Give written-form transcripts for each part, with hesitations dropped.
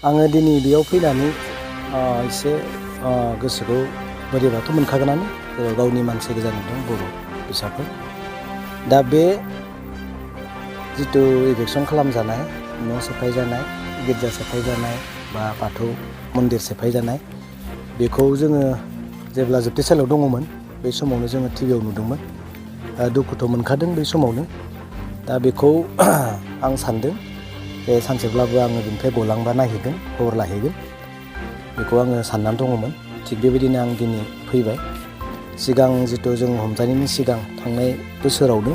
आङो दिनै बेयाव फैनानै एसे गोसोखौ बोरैबाथ' मोनखागोनानो गावनि मानसि गोजा नुदों बर' फिसाफोर। दा बे जिथु इभेकसन खालामजानाय न' सेफायजानाय गिर्जा सेफायजानाय बा बाथौ मन्दिर सेफायजानाय बेखौ जोङो जेब्ला जोबथेसालियाव दङमोन बे समावनो जोङो टिभियाव नुदोंमोन। दुखुथ' मोनखादों बै समावनो। दा बेखौ आं सानदों जे सानसेब्लाबो आङो बेनिफ्राय गलांबा नायहैगोन, खबर लाहैगोन, बेखौ आङो साननानै दङमोन। थिग बेबायदिनो आं दिनै फैबाय। सिगां जिथु जों हमजानायनि सिगां थांनाय बोसोरावनो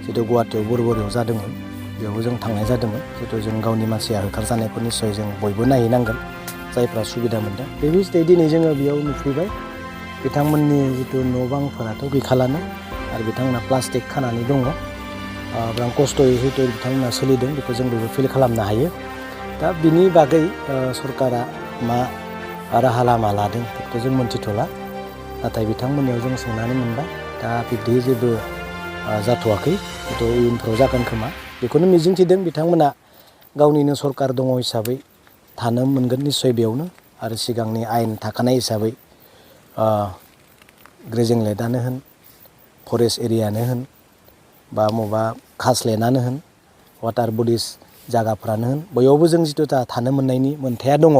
जिथु गुवाहाटियाव बोरबरियाव जादोंमोन, बेयावबो जों थांनाय जादोंमोन। जिथु जों गावनि मानसिया होखारजानायखौ निस्सय जों बयबो नायहैनांगोन, जायफ्रा सुबिदा मोनदों। बे हिसाबै दिनै जोङो बेयाव नुफैबाय बिथांमोननि जिथु न' बांफोराथ' गैखालानो आरो बिथांमोना प्लास्टिक खानानै दङ। बिराद खस्थ'यै जिहेतु बिथांमोना सोलिदों बेखौ जों बयबो फिल खालामनो हायो। दा बिनि बागै सरकारा मा राहा लामा लादों बेखौथ' जों मोनथिथ'ला। नाथाय बिथांमोननियाव जों सोंनानै मोनबाय दा बिब्दि जेबो जाथ'वाखै, हयथ' इयुनफ्राव जागोन खोमा, बेखौनो मिजिंथिदों। बिथांमोना गावनिनो सरकार दङ हिसाबै थानो मोनगोन निस्सय बेयावनो, आरो सिगांनि आयेन थाखानाय हिसाबै ग्रेजिं लेन्डआनो होन, फरेस्ट एरियानो होन, बा बबेबा खासलेन्डआनो होन, वाटार बडिस जागाफ्रानो होन, बययावबो जों जिथु दा थानो मोननायनि मोन्थाया दङ।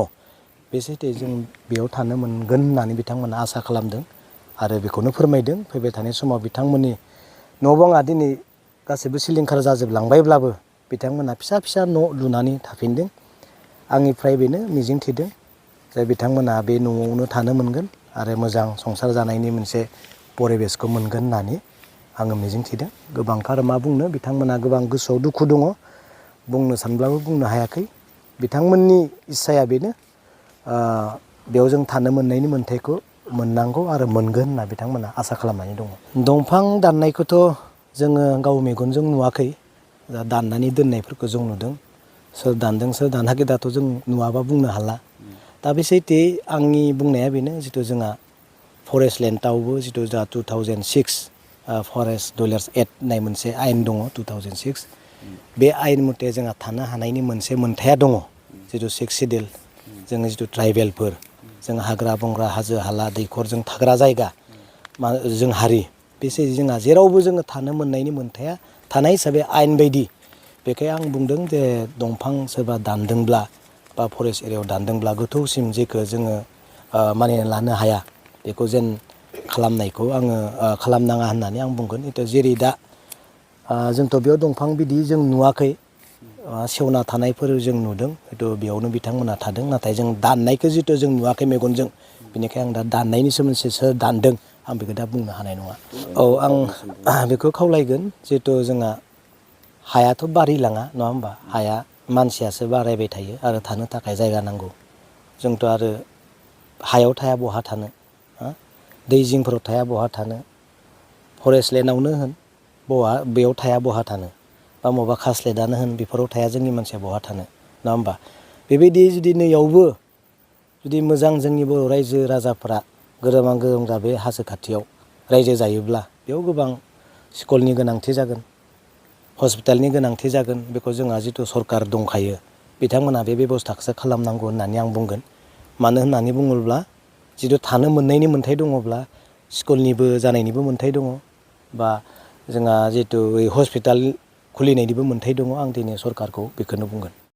बे सैथो जों बेयाव थानो मोनगोन होननानै बिथांमोना आसा खालामदों आरो बेखौनो फोरमायदों। फैबाय थानाय समाव बिथांमोननि न' बाङा दिनै गासैबो सिलिंखार जाजोबलांबायब्लाबो बिथांमोना फिसा फिसा न' लुनानै थाफिनदों। आंनिफ्राय बेनो मिजिंथिदों जे बिथांमोना बे न'आवनो थानो मोनगोन आरो मोजां संसार जानायनि मोनसे परिबेसखौ मोनगोन होननानै आङो मिजिंथिदों। गोबांथार मा बुंनो, बिथांमोना गोबां गोसोआव दुखु दङ, बुंनो सानब्लाबो बुंनो हायाखै। बिथांमोननि इस्साया बेनो बेयाव जों थानो मोननायनि मोन्थायखौ मोननांगौ आरो मोनगोन होनना बिथांमोना आसा खालामनानै दङ। दंफां दाननायखौथ' जोङो गाव मेगनजों नुवाखै, दा दाननानै दोननायफोरखौ जों नुदों। सोर दानदों सोर दानाखै दाथ' जों नुवाबा बुंनो हाला। दा बे सैथोयै आंनि बुंनाया बेनो, जिथु जोंहा फरेस्ट लेन्डआवबो जिथु जोंहा 2006 फरेस्ट डुवेलार्स एक्ट होननाय मोनसे आयेन दङ 2006। बे आयेन मथे जोंहा थानो हानायनि मोनसे मोन्थाया दङ। जिथु 6 सिडिउल जोङो जिथु ट्राइबेलफोर, जों हाग्रा बंग्रा हाजो हाला दैखरजों थाग्रा जायगा जों हारि, बेसै जोंहा जेरावबो जोङो थानो मोननायनि मोन्थाया थानाय हिसाबै आयेन बायदि। बेखायनो आं बुंदों जे दंफां सोरबा दानदोंब्ला बा फरेस्ट एरियायाव दानदोंब्ला गोथौसिम जेखौ जोङो मानिनानै लानो हाया, बेखौ जेन खालामनायखौ आङो खालामनाङा होननानै आं बुंगोन। जेरै दा जोंथ' बेयाव दंफां बिदि जों नुवाखै, सेवना थानायफोर जों नुदों, हयथ' बेयावनो बिथांमोना थादों। नाथाय जों दाननायखौ जिथु जों नुवाखै मेगनजों, बेनिखायनो आं दा दाननायनि सोमोन्दै सोर दानदों आं बेखौ दा बुंनो हानाय नङा। औ, आं बेखौ खावलायगोन, जिहेथु जोंहा हायाथ' बारिलाङा नङा होमबा, हाया मानसियासो बारायबाय थायो आरो थानो थाखाय जायगा नांगौ। जोंथ' आरो हायाव थाया बहा थानो, दै जिंफोराव थाया बहा थानो, फरेस्ट लेन्डआवनो होन बेयाव थाया बहा थानो, बा बबेबा खासलेन्डआनो होन बेफोराव थाया जोंनि मानसिया बहा थानो, नङा होमबा। बेबायदि जुदि नैयावबो जुदि मोजां जोंनि बर' रायजो राजाफ्रा गोरोबां गोरोंग्रा बे हाजो खाथियाव रायजो जायोब्ला बेयाव गोबां स्कुलनि गोनांथि जागोन, हस्पिटालनि गोनांथि जागोन। बेखौ जोंहा जिथु सरकार दंखायो, बिथांमोना बे बेब'स्थाखौसो खालामनांगौ होननानै आं बुंगोन। मानो होननानै बुङोब्ला जिथु थानो मोननायनि मोन्थाय दङब्ला स्कुलनिबो जानायनिबो मोन्थाय दङ, बा जोंहा जिहेतु हस्पिटाल खुलिनायनिबो मोन्थाय दङ। आं दिनै सरकारखौ बेखौनो बुंगोन।